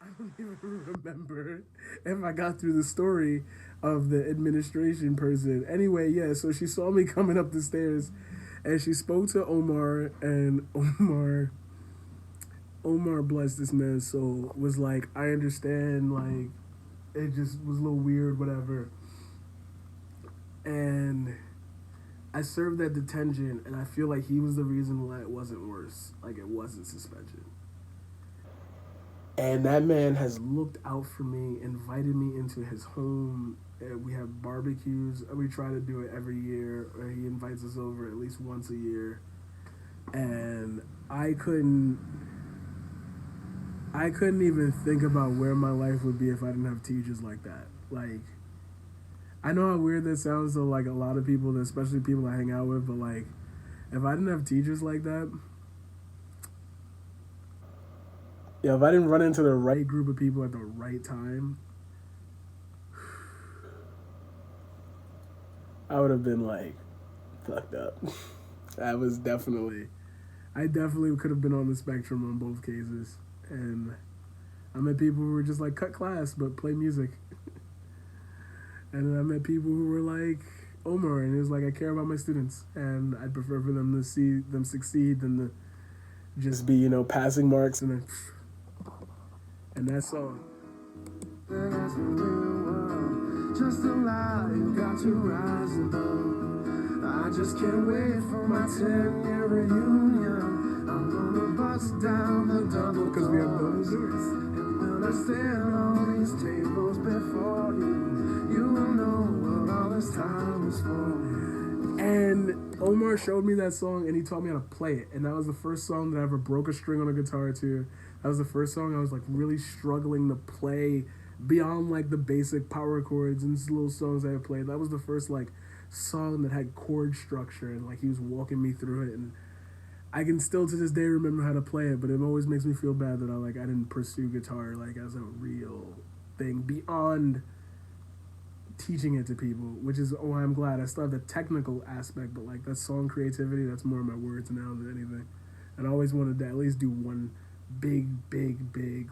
I don't even remember if I got through the story of the administration person. Anyway, yeah, so she saw me coming up the stairs and she spoke to Omar, and Omar, bless this man's soul, was like, I understand, like, it just was a little weird, whatever. And I served that detention, and I feel like he was the reason why it wasn't worse. Like, it wasn't suspension. And that man has looked out for me, invited me into his home. We have barbecues. We try to do it every year. He invites us over at least once a year. And I couldn't even think about where my life would be if I didn't have teachers like that. Like, I know how weird that sounds to like a lot of people, especially people I hang out with, but like, if I didn't have teachers like that, yeah, if I didn't run into the right group of people at the right time, I would have been like fucked up. That was definitely, I definitely could have been on the spectrum on both cases. And I met people who were just like cut class but play music. And then I met people who were like Omar, and it was like I care about my students, and I'd prefer for them to see them succeed than to just be, passing marks and then, and that song. Just a lie, you got to rise above. I just can't wait for my 10-year reunion. I'm gonna bust down the double because we have double doors. And when I stand on these tables before you, you will know what all this time was for. And Omar showed me that song and he taught me how to play it. And that was the first song that I ever broke a string on a guitar to. That was the first song I was like really struggling to play beyond like the basic power chords and little songs I played. That was the first like song that had chord structure, and like he was walking me through it, and I can still to this day remember how to play it, but it always makes me feel bad that I didn't pursue guitar like as a real thing beyond teaching it to people, which is why I'm glad. I still have the technical aspect, but like that song creativity, that's more of my words now than anything. And I always wanted to at least do one big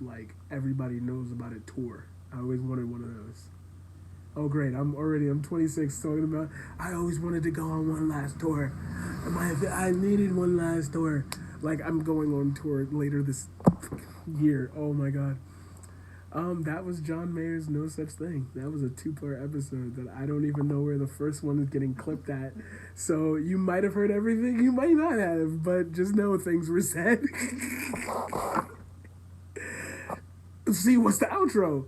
like everybody knows about it tour. I always wanted one of those. Oh great, I'm 26 talking about I always wanted to go on one last tour. I needed one last tour. Like I'm going on tour later this year. Oh my god. That was John Mayer's No Such Thing. That was a 2-part episode that I don't even know where the first one is getting clipped at. So you might have heard everything, you might not have, but just know things were said. See, what's the outro?